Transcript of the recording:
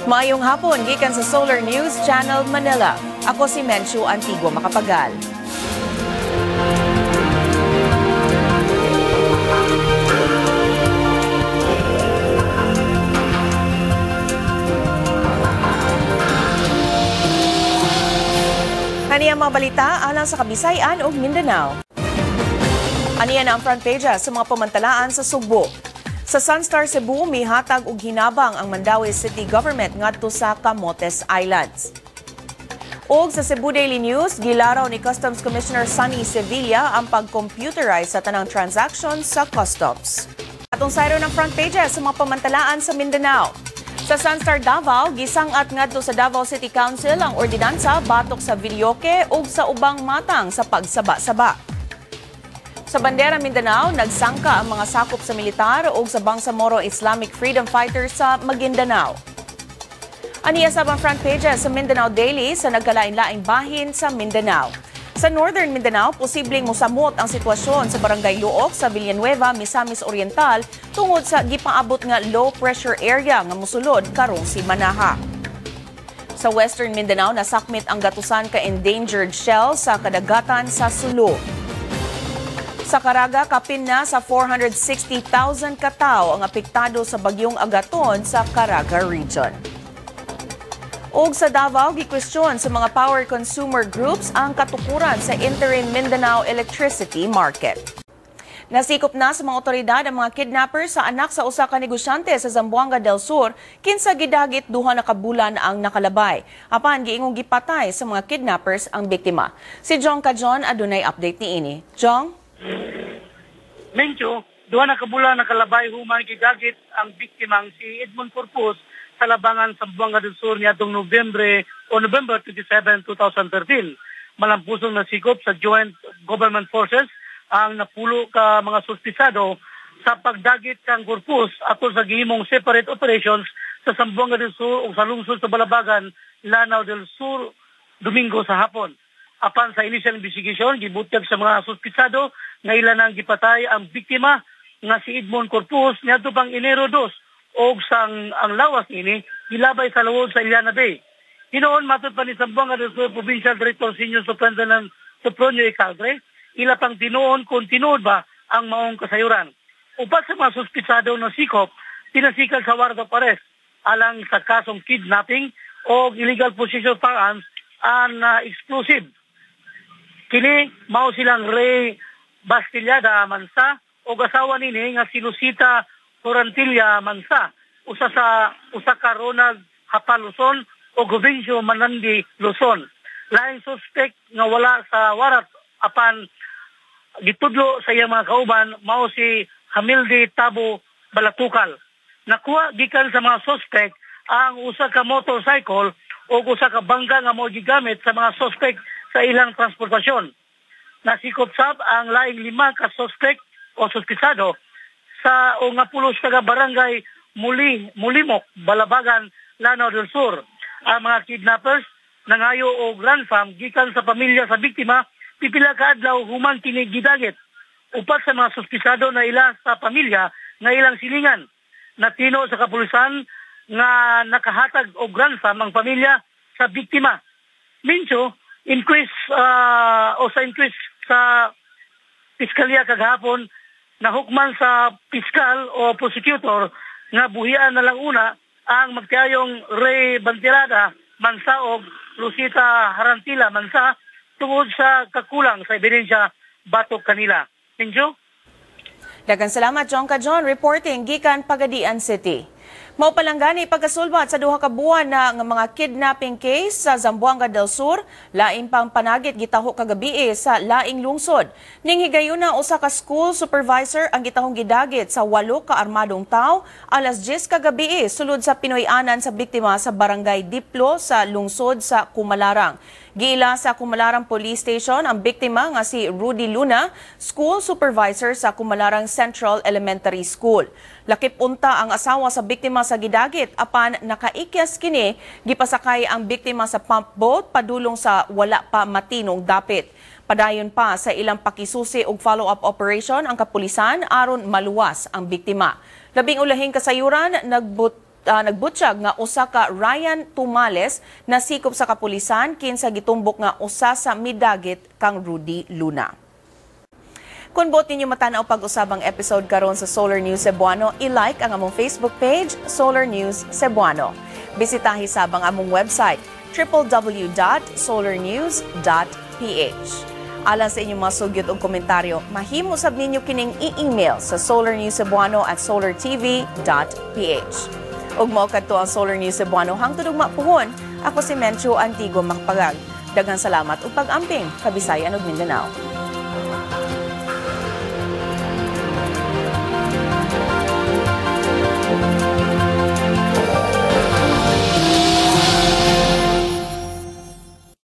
Maayong hapon, gikan sa Solar News Channel Manila. Ako si Menchu Antigua Macapagal. Ani ang mga balita alang sa Kabisayan ug Mindanao. Aniya na ang front page sa mga pamantalaan sa Sugbo. Sa Sunstar Cebu, mihatag og hinabang ang Mandaue City Government ngadto sa Camotes Islands. Og sa Cebu Daily News, gilaraw ni Customs Commissioner Sunny Sevilla ang pag-computerize sa tanang transactions sa customs. Atong sayro ng front pages sa mga pamantalaan sa Mindanao. Sa Sunstar Davao, gisangat ngadto sa Davao City Council ang ordinansa batok sa videoke ug sa ubang matang sa pagsaba-saba. Sa Bandera Mindanao, nagsangka ang mga sakop sa militar ug sa Bangsamoro Islamic Freedom Fighters sa Maguindanao. Aniya sa front pages sa Mindanao Daily sa nagkalain-laing bahin sa Mindanao. Sa Northern Mindanao, posibleng mosamot ang sitwasyon sa Barangay Luok sa Villanueva, Misamis Oriental tungod sa gipaabot nga low pressure area nga mosulod karong si Manaha. Sa Western Mindanao, nasakmit ang gatusan ka endangered shell sa kadagatan sa Sulu. Sa Caraga, kapin na sa 460,000 katao ang apektado sa bagyong Agaton sa Caraga Region. Og sa Davao, gikwestiyon sa mga power consumer groups ang katukuran sa interim Mindanao electricity market. Nasikop na sa mga otoridad ang mga kidnappers sa anak sa usa ka negosyante sa Zamboanga del Sur kinsa gidagit duha na kabulan ang nakalabay. Apan giingong gipatay sa mga kidnappers ang biktima. Si Jong Kajon adunay update niini. Jong? Mencho, duha na kabulan nakalabay human gidagit ang biktimang si Edmond Corpus sa labangan sa Zamboanga del Sur niadtong November 27, 2013. Malampusong nasikop sa Joint Government Forces ang napulo ka mga suspisado sa pagdagit kang Corpus atol sa gihimong separate operations sa Zamboanga del Sur ug sa lungsod sa Balabagan, Lanao del Sur, Domingo sa hapon. Apan sa initial investigation, gibutyag sa mga suspisado nga ilan ang gipatay ang biktima nga si Edmond Corpus niadto pang Enero 2 og sang ang lawas ini gilabay sa lawod sa Iliana Bay. Hinoon matod pa ni Zamboanga del Sur Provincial Director Senior Superintendent Sopronio Icaldre, ila pang tinuon kung tinuod ba ang maong kasayuran. Upat sa mga suspisado na sikop, tinasikal sa warrant of arrest alang sa kasong kidnapping o illegal possession of firearms and explosive. Kini mao silang Ray Bastillada Mansa o asawa nini nga si Lucita Torantilla Mansa, usa ka Ronald Hapa Luzon o Govincio Manandi Luzon. Laing suspect nga wala sa warat apan gitudlo sa iyang mga kauban mao si Hamildi Tabo Balatukal. Nakuha gikan sa mga suspect ang usa ka motorcycle o usa ka bangka nga mao gigamit sa mga suspect sa ilang transportasyon. Nasikop sab ang laing 5 ka suspect o suspisado sa o nga pulos taga barangay Mulimok, Balabagan, Lanao del Sur. Ang mga kidnappers nangayo og ransom gikan sa pamilya sa biktima pipila ka adlaw human kini gidagit. Upat sa mga suspisado na ila sa pamilya nga ilang silingan. Natino sa kapulisan nga nakahatag og ransom ang pamilya sa biktima. Mincho, increase sa piskalya kagahapon na hukman sa piskal o prosecutor nga buhian na lang una ang magtiyayong Ray Bantirada Mansa o Lucita Harantila Mansa tungod sa kakulang sa ebidensya batok kanila. Minjo? Daghang salamat, Jong Kajon, reporting gikan Pagadian City. Mao palanggani pagkasulbat sa duha ka buwan na nga mga kidnapping case sa Zamboanga del Sur, lain pang panagit gitaho kagabi sa laing lungsod. Ning higayuna usa ka school supervisor ang gitahong gidagit sa 8 ka armadong tao alas 10 kagabi sulod sa Pinoy-anan sa biktima sa Barangay Diplo sa lungsod sa Kumalarang. Giila sa Kumalarang Police Station ang biktima nga si Rudy Luna, school supervisor sa Kumalarang Central Elementary School. Lakip unta ang asawa sa biktima sa gidagit apan nakaikyas kini gipasakay ang biktima sa pump boat padulong sa wala pa matinong dapit. Padayon pa sa ilang pakisusi og follow-up operation ang kapulisan aron maluwas ang biktima. Labing ulahing kasayuran nagbutsyag nga usa ka Ryan Tumales na sikop sa kapulisan kinsa gitumbok nga usa sa midagit kang Rudy Luna. Kung bot ninyo matanaw pag-usabang episode karon sa Solar News Cebuano, i-like ang among Facebook page, Solar News Cebuano. Bisitahi sabang among website, www.solarnews.ph. Alang sa inyong mga sugyot o komentaryo, mahimo sab ninyo kining i-email sa solarnewscebuano@solartv.ph. Ug mao kadto ang Solar News Cebuano hangtod ug mapuhon. Ako si Mencho Antigo Makpagag. Daghang salamat ug pag-amping Kabisayan ug Mindanao.